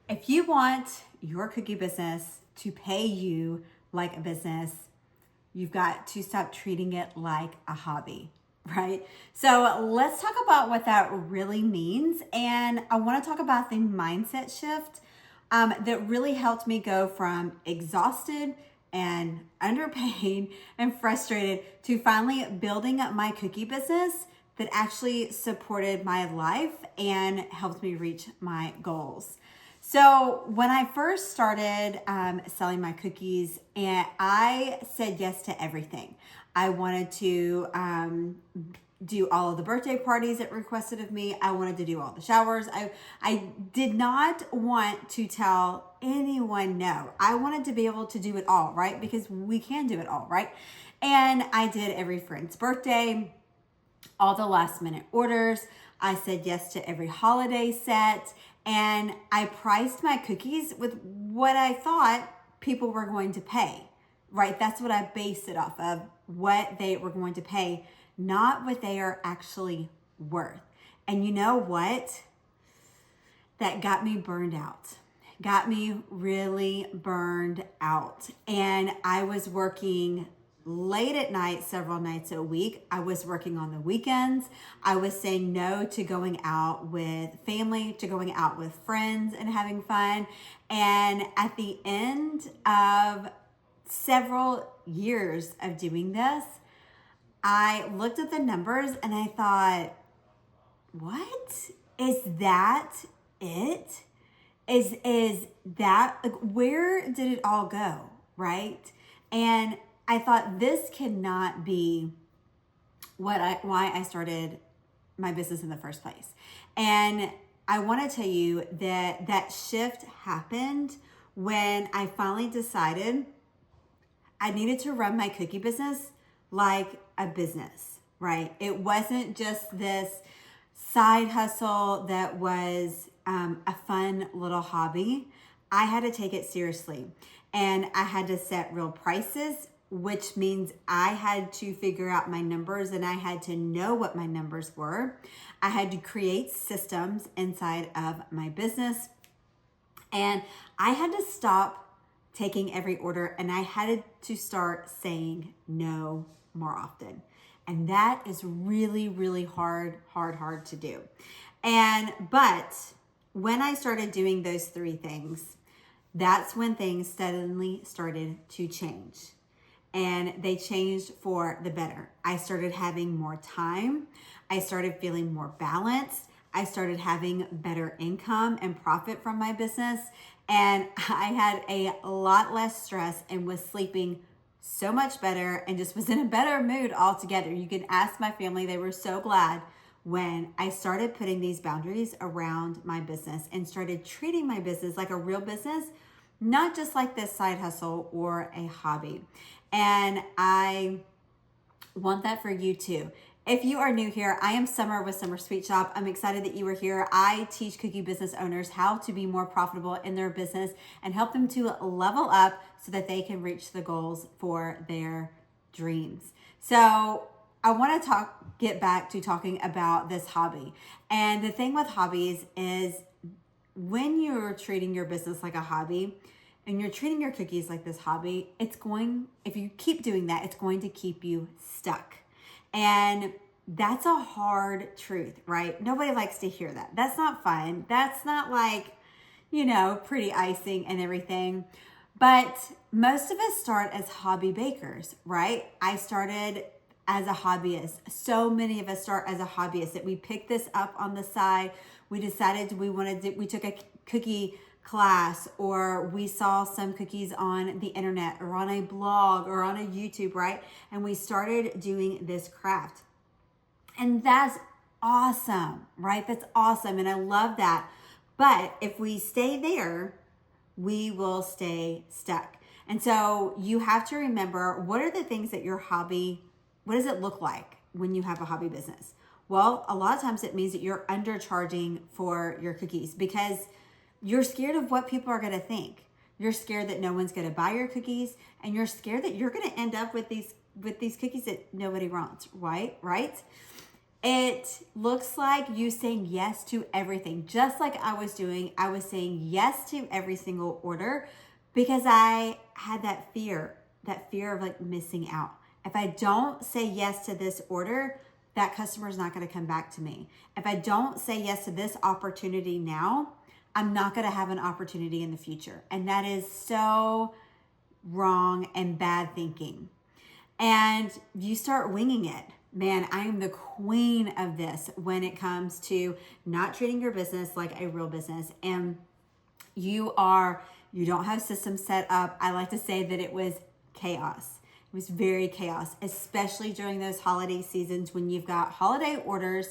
If you want your cookie business to pay you like a business, you've got to stop treating it like a hobby, right? So let's talk about what that really means. And I want to talk about the mindset shift that really helped me go from exhausted and underpaid and frustrated to finally building up my cookie business that actually supported my life and helped me reach my goals. So when I first started selling my cookies, and I said yes to everything. I wanted to do all of the birthday parties it requested of me. I wanted to do all the showers. I did not want to tell anyone no. I wanted to be able to do it all, right? Because we can do it all, right? And I did every friend's birthday, all the last minute orders. I said yes to every holiday set, and I priced my cookies with what I thought people were going to pay, right? That's what I based it off of, what they were going to pay, not what they are actually worth. And you know what? That got me burned out. Got me really burned out. And I was working late at night, several nights a week. I was working on the weekends. I was saying no to going out with family, to going out with friends and having fun. And at the end of several years of doing this, I looked at the numbers and I thought, what? Is that it? Is that, like, where did it all go, right? And I thought this cannot be why I started my business in the first place. And I want to tell you that that shift happened when I finally decided I needed to run my cookie business like a business, right? It wasn't just this side hustle that was a fun little hobby. I had to take it seriously, and I had to set real prices, which means I had to figure out my numbers and I had to know what my numbers were. I had to create systems inside of my business, and I had to stop taking every order, and I had to start saying no more often. And that is really, really hard to do. But when I started doing those three things, that's when things suddenly started to change. And they changed for the better. I started having more time. I started feeling more balanced. I started having better income and profit from my business. And I had a lot less stress and was sleeping so much better and just was in a better mood altogether. You can ask my family. They were so glad when I started putting these boundaries around my business and started treating my business like a real business, not just like this side hustle or a hobby. And I want that for you too. If you are new here, I am Summer with Summer Sweet Shop. I'm excited that you are here. I teach cookie business owners how to be more profitable in their business and help them to level up so that they can reach the goals for their dreams. So I want to get back to talking about this hobby. And the thing with hobbies is when you're treating your business like a hobby and you're treating your cookies like this hobby, if you keep doing that, it's going to keep you stuck. And that's a hard truth, right? Nobody likes to hear that. That's not fun. That's not like, pretty icing and everything. But most of us start as hobby bakers, right? I started as a hobbyist. So many of us start as a hobbyist that we picked this up on the side. We decided we took a cookie class, or we saw some cookies on the internet or on a blog or on a YouTube, right? And we started doing this craft. And that's awesome, right? That's awesome. And I love that. But if we stay there, we will stay stuck. And so you have to remember, what are the things that your hobby, what does it look like when you have a hobby business? Well, a lot of times it means that you're undercharging for your cookies because you're scared of what people are going to think. You're scared that no one's going to buy your cookies, and you're scared that you're going to end up with these cookies that nobody wants, right? It looks like you saying yes to everything, just like I was doing. I was saying yes to every single order because I had that fear of like missing out. If I don't say yes to this order, that customer is not going to come back to me. If I don't say yes to this opportunity now, I'm not going to have an opportunity in the future. And that is so wrong and bad thinking. And you start winging it. Man, I am the queen of this when it comes to not treating your business like a real business. And you don't have systems set up. I like to say that it was chaos. It was very chaos, especially during those holiday seasons when you've got holiday orders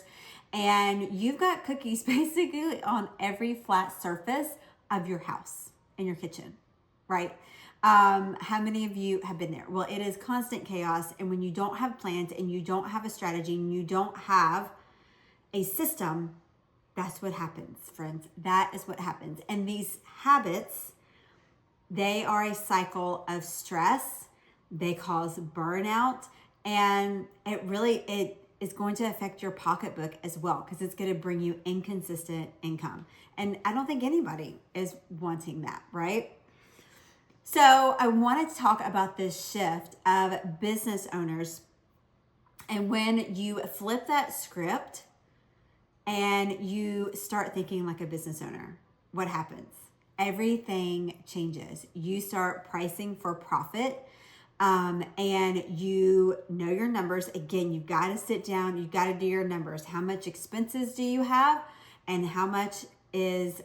and you've got cookies basically on every flat surface of your house and your kitchen, right? How many of you have been there? Well, it is constant chaos. And when you don't have plans and you don't have a strategy and you don't have a system, that's what happens, friends. That is what happens. And these habits, they are a cycle of stress. They cause burnout. And it is going to affect your pocketbook as well because it's going to bring you inconsistent income. And I don't think anybody is wanting that, right? So I wanted to talk about this shift of business owners. And when you flip that script and you start thinking like a business owner, what happens? Everything changes. You start pricing for profit. And you know your numbers. Again, you've got to sit down. You've got to do your numbers. How much expenses do you have? And how much is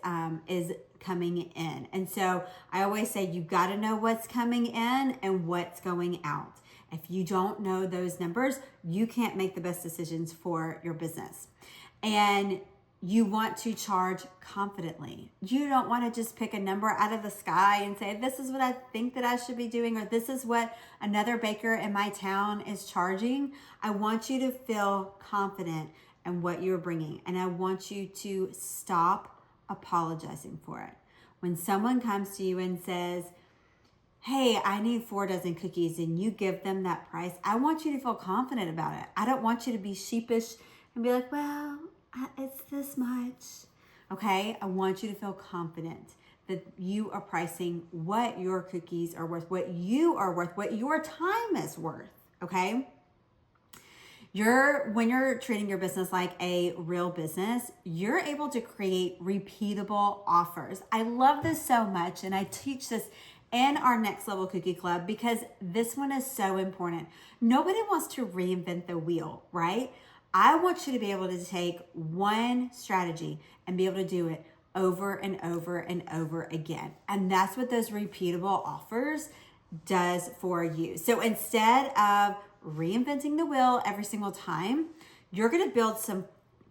coming in? And so I always say you've got to know what's coming in and what's going out. If you don't know those numbers, you can't make the best decisions for your business. And you want to charge confidently. You don't want to just pick a number out of the sky and say, this is what I think that I should be doing, or this is what another baker in my town is charging. I want you to feel confident in what you're bringing. And I want you to stop apologizing for it. When someone comes to you and says, hey, I need 4 dozen cookies, and you give them that price, I want you to feel confident about it. I don't want you to be sheepish and be like, well, it's this much. Okay, I want you to feel confident that you are pricing what your cookies are worth, what you are worth, what your time is worth. Okay, when you're treating your business like a real business, you're able to create repeatable offers. I love this so much, and I teach this in our Next Level Cookie Club because this one is so important. Nobody wants to reinvent the wheel, right? I want you to be able to take one strategy and be able to do it over and over and over again. And that's what those repeatable offers does for you. So instead of reinventing the wheel every single time, you're going to build some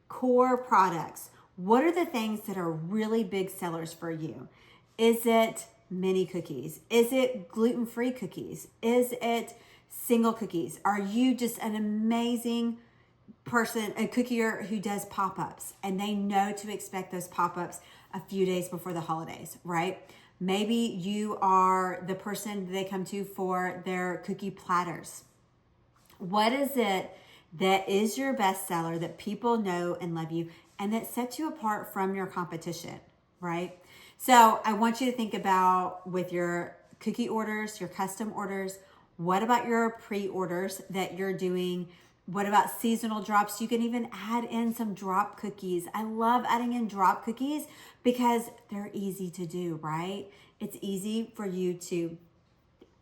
core products. What are the things that are really big sellers for you? Is it mini cookies? Is it gluten-free cookies? Is it single cookies? Are you just an amazing person, a cookier who does pop-ups, and they know to expect those pop-ups a few days before the holidays, right? Maybe you are the person they come to for their cookie platters. What is it that is your best seller that people know and love you and that sets you apart from your competition, right? So I want you to think about with your cookie orders, your custom orders, what about your pre-orders that you're doing? What about seasonal drops? You can even add in some drop cookies. I love adding in drop cookies because they're easy to do, right? It's easy for you to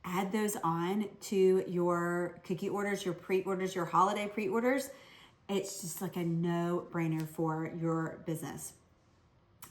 add those on to your cookie orders, your pre-orders, your holiday pre-orders. It's just like a no-brainer for your business.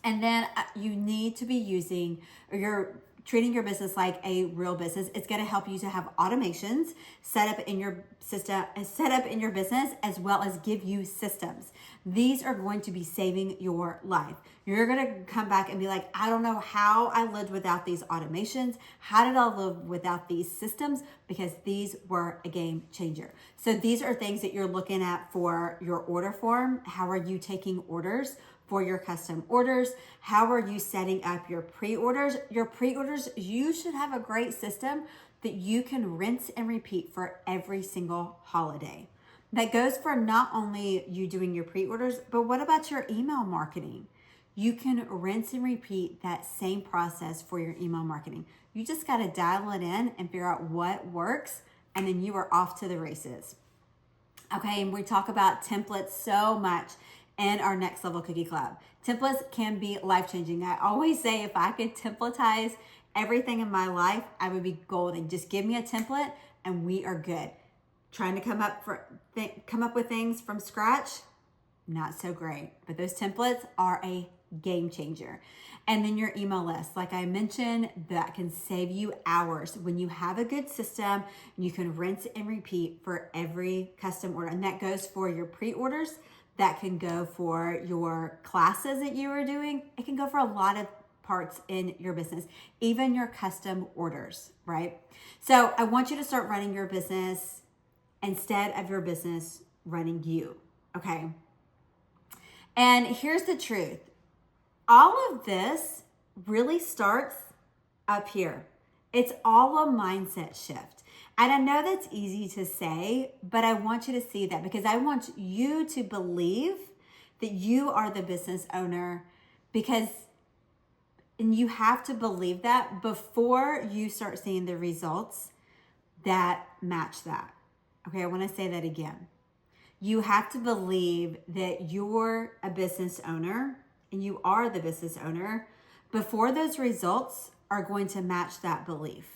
And then you need to be using, or you're treating your business like a real business. It's going to help you to have automations set up in your system, set up in your business, as well as give you systems. These are going to be saving your life. You're going to come back and be like, I don't know how I lived without these automations. How did I live without these systems? Because these were a game changer. So these are things that you're looking at for your order form. How are you taking orders for your custom orders? How are you setting up your pre-orders? Your pre-orders, you should have a great system that you can rinse and repeat for every single holiday. That goes for not only you doing your pre-orders, but what about your email marketing? You can rinse and repeat that same process for your email marketing. You just got to dial it in and figure out what works, and then you are off to the races. Okay, and we talk about templates so much in our Next Level Cookie Club. Templates can be life-changing. I always say if I could templatize everything in my life, I would be golden. Just give me a template and we are good. Trying to come up with things from scratch, not so great. But those templates are a game changer. And then your email list, like I mentioned, that can save you hours. When you have a good system, you can rinse and repeat for every custom order. And that goes for your pre-orders. That can go for your classes that you are doing. It can go for a lot of parts in your business, even your custom orders, right? So I want you to start running your business instead of your business running you, okay? And here's the truth. All of this really starts up here. It's all a mindset shift. And I know that's easy to say, but I want you to see that because I want you to believe that you are the business owner and you have to believe that before you start seeing the results that match that. Okay, I want to say that again. You have to believe that you're a business owner and you are the business owner before those results are going to match that belief.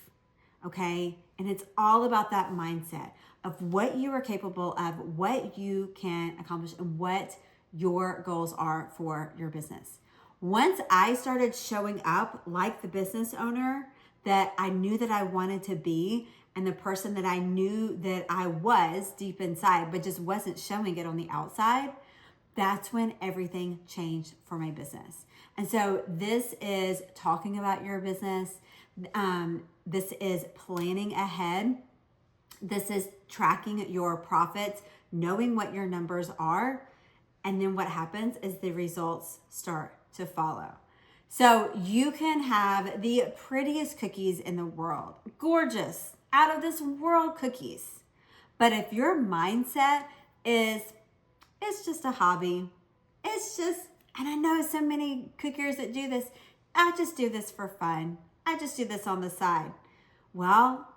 Okay, and it's all about that mindset of what you are capable of, what you can accomplish, and what your goals are for your business. Once I started showing up like the business owner that I knew that I wanted to be, and the person that I knew that I was deep inside, but just wasn't showing it on the outside, that's when everything changed for my business. And so this is talking about your business. This is planning ahead. This is tracking your profits, knowing what your numbers are. And then what happens is the results start to follow. So you can have the prettiest cookies in the world, gorgeous, out of this world cookies. But if your mindset is, it's just a hobby, and I know so many cookiers that do this, I just do this for fun. I just do this on the side. Well,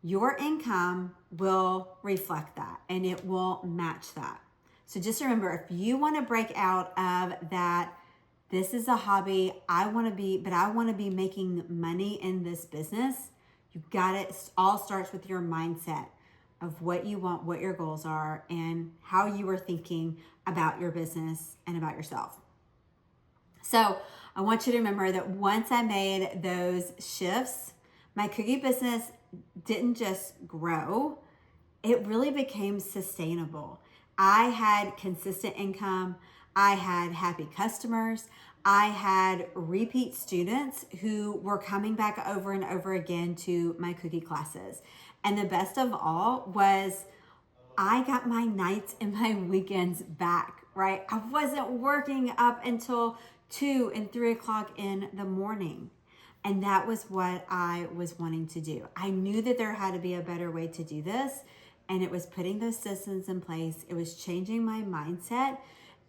your income will reflect that and it will match that. So just remember, if you want to break out of that, this is a hobby, I want to be making money in this business. You've got it. All starts with your mindset of what you want, what your goals are, and how you are thinking about your business and about yourself. So I want you to remember that once I made those shifts, my cookie business didn't just grow, it really became sustainable. I had consistent income. I had happy customers. I had repeat students who were coming back over and over again to my cookie classes. And the best of all was I got my nights and my weekends back, right? I wasn't working up until 2 and 3 o'clock in the morning. And that was what I was wanting to do. I knew that there had to be a better way to do this. And it was putting those systems in place. It was changing my mindset.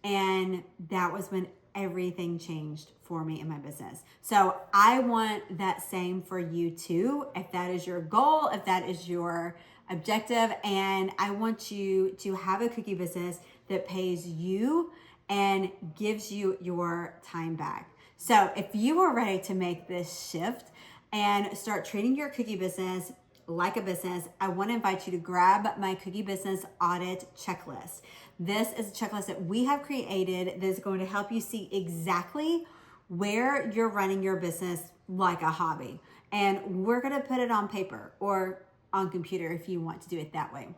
And that was when everything changed for me in my business. So I want that same for you too. If that is your goal, if that is your objective, and I want you to have a cookie business that pays you and gives you your time back. So if you are ready to make this shift and start treating your cookie business like a business, I want to invite you to grab my cookie business audit checklist. This is a checklist that we have created that is going to help you see exactly where you're running your business like a hobby. And we're going to put it on paper or on computer if you want to do it that way.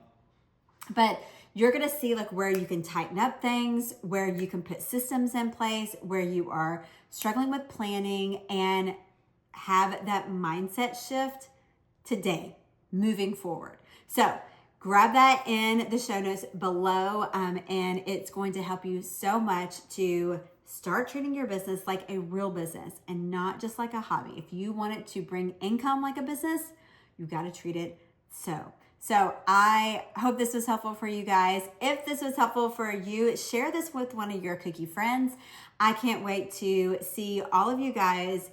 But you're going to see like where you can tighten up things, where you can put systems in place, where you are struggling with planning, and have that mindset shift today, moving forward. So grab that in the show notes below, and it's going to help you so much to start treating your business like a real business and not just like a hobby. If you want it to bring income like a business, you've got to treat it so. So I hope this was helpful for you guys. If this was helpful for you, share this with one of your cookie friends. I can't wait to see all of you guys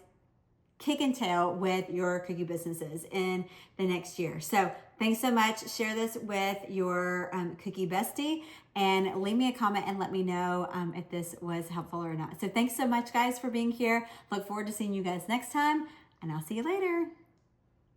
kick and tail with your cookie businesses in the next year. So thanks so much. Share this with your cookie bestie and leave me a comment and let me know if this was helpful or not. So thanks so much, guys, for being here. Look forward to seeing you guys next time, and I'll see you later.